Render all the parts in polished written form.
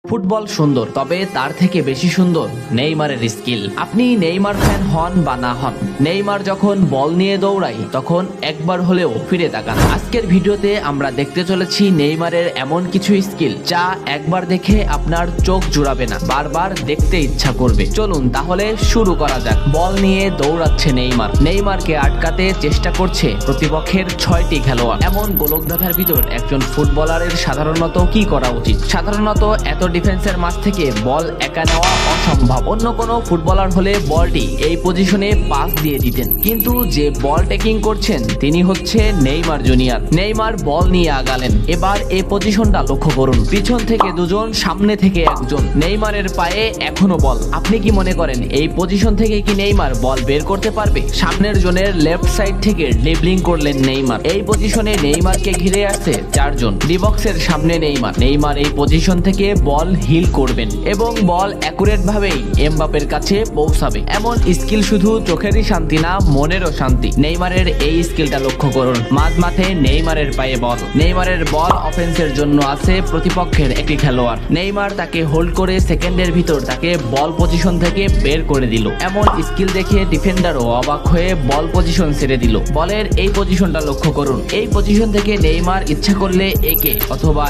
Football সুন্দর, তবে তার থেকে বেশি সুন্দর নেইমারের স্কিল। আপনি নেইমার ফ্যান হন বা না হন, নেইমার যখন বল নিয়ে দৌড়ায় তখন একবার হলেও ফিরে তাকান। আজকের ভিডিওতে আমরা দেখতে চলেছি নেইমারের এমন কিছু স্কিল যা একবার দেখে আপনার চোখ জুড়াবে না, বারবার দেখতে ইচ্ছা করবে। চলুন তাহলে শুরু করা যাক। বল নিয়ে দৌড়াচ্ছে নেইমার, নেইমারকে আটকাতে চেষ্টা করছে প্রতিপক্ষের 6টি খেলোয়াড়। এমন গোলকধাঁধার ভিতর একজন ফুটবলারের সাধারণত কি করা উচিত? সাধারণত এত ডিফেন্সের মাঝ থেকে বল একা নেওয়া অসম্ভব। অন্য কোনো ফুটবলার হলে বলটি এই পজিশনে পাস দিয়ে দিতেন, কিন্তু যে বল টেকিং করছেন তিনি হচ্ছে নেইমার জুনিয়র। নেইমার বল নিয়ে আগালেন। এবার এই পজিশনটা লক্ষ্য করুন, পিছন থেকে দুজন, সামনে থেকে একজন। নেইমারের পায়ে এখনো বল। আপনি কি মনে করেন এই পজিশন থেকে কি নেইমার বল বের করতে পারবে? সামনের জনের লেফট সাইড থেকে ড্রিবলিং করলেন নেইমার। এই পজিশনে নেইমারকে ঘিরে আছে 4 জন। ডিবক্সের সামনে নেইমার। নেইমার এই পজিশন থেকে বল হিল করবেন এবং বল অ্যাকুরেট ভাবেই এমবাপ্পের কাছে পৌঁছাবে। এমন স্কিল শুধু চোখেরই শান্তি না, মনেরও শান্তি। নেইমারের এই স্কিলটা লক্ষ্য করুন। মাঝমাঠে নেইমারের পায়ে বল। নেইমারের বল অফেন্সের জন্য আছে প্রতিপক্ষের একটি খেলোয়াড়। নেইমার তাকে হোল্ড করে সেকেন্ডের ভিতর তাকে বল পজিশন থেকে বের করে দিল। এমন স্কিল দেখে ডিফেন্ডারও অবাক হয়ে বল পজিশন ছেড়ে দিল। বলের এই পজিশনটা লক্ষ্য করুন। এই পজিশন থেকে নেইমার ইচ্ছা করলে একে অথবা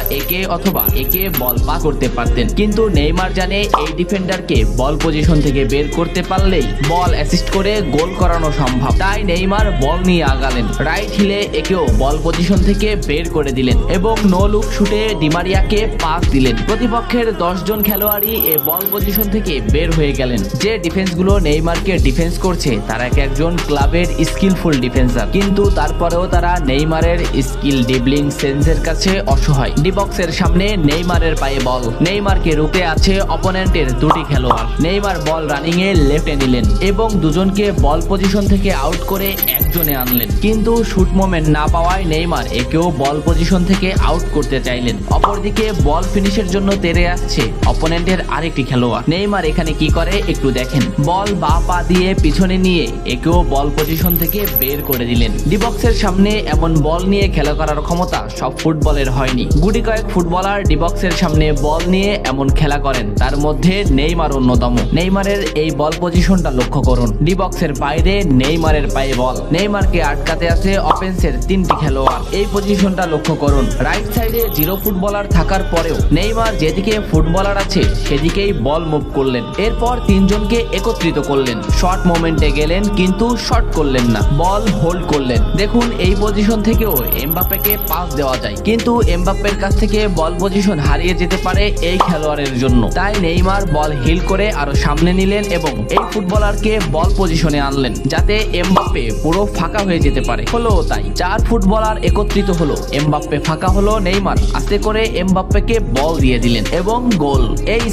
একে বল পা করতে পারতেন, কিন্তু নেইমার জানে এই ডিফেন্ডারকে বল পজিশন থেকে বের করতে পারলেই বল অ্যাসিস্ট করে গোল করানো সম্ভব। তাই নেইমার বল নিয়ে আগালেন। রাইট হিলে একেও বল পজিশন থেকে বের করে দিলেন এবং নো লুক শুটে ডিমারিয়াকে পাস দিলেন। প্রতিপক্ষের 10 জন খেলোয়াড়ই এই বল পজিশন থেকে বের হয়ে গেলেন। যে ডিফেন্সগুলো নেইমারকে ডিফেন্স করছে তারা একজন ক্লাবের স্কিলফুল ডিফেন্সার, কিন্তু তারপরেও তারা নেইমারের স্কিল ড্রিবলিং সেন্সের কাছে অসহায়। ডিবক্সের সামনে নেইমারের পায়ে বল। নেইমারকে রুখে আছে অপোনেন্টের 2টি খেলোয়াড়। নেইমার বল রানিং এ লেফটে নিলেন এবং দুজনকে বল পজিশন থেকে আউট করে একজনে আনলেন, কিন্তু শুট মোমেন্ট না পাওয়ায় নেইমার একেও বল পজিশন থেকে আউট করতে চাইলেন। অপরদিকে বল ফিনিশের জন্য তেড়ে আসছে অপোনেন্টের আরেকটি খেলোয়াড়। নেইমার এখানে কি করে একটু দেখেন। বল বা পা দিয়ে পিছনে নিয়ে একেও বল পজিশন থেকে বের করে দিলেন। ডিবক্সের সামনে এমন বল নিয়ে খেলা করার ক্ষমতা সব ফুটবলের হয়নি। গুটি কয়েক ফুটবলার ডিবক্সের সামনে বল নিয়ে এমন খেলা করেন, তার মধ্যে নেইমার অন্যতম। নেইমারের এই বল পজিশনটা লক্ষ্য করুন। ডিবক্সের বাইরে নেইমারের পায়ে বল। নেইমারকে আটকাতে আছে অফেন্সের 3টি খেলোয়াড়। এই পজিশনটা লক্ষ্য করুন। রাইট সাইডে 0 ফুটবলার থাকার পরেও নেইমার যেদিকে ফুটবলার আছে সেদিকেই বল মুভ করলেন। এরপর 3 জনকে একত্রিত করলেন। শর্ট মোমেন্টে গেলেন কিন্তু শট করলেন না, বল হোল্ড করলেন। দেখুন এই পজিশন থেকেও এমবাপ্পেকে পাস দেওয়া যায়, কিন্তু এমবাপ্পের কাছ থেকে বল পজিশন হারিয়ে যেতে পারে এই খেলোয়াড়ের জন্য। তাই নেইমার বল হিল করে আরো সামনে নিলেন এবং এই ফুটবলারকে বল পজিশনে আনলেন যাতে এমবাপ্পে পুরো ফাঁকা হয়ে যেতে পারে। হলো তাই 4 ফুটবলার একত্রিত হলো। এমবাপ্পে ফাঁকা হলো, নেইমার আস্তে করে এমবাপ্পেকে বল দিয়ে দিলেন এবং গোল। এই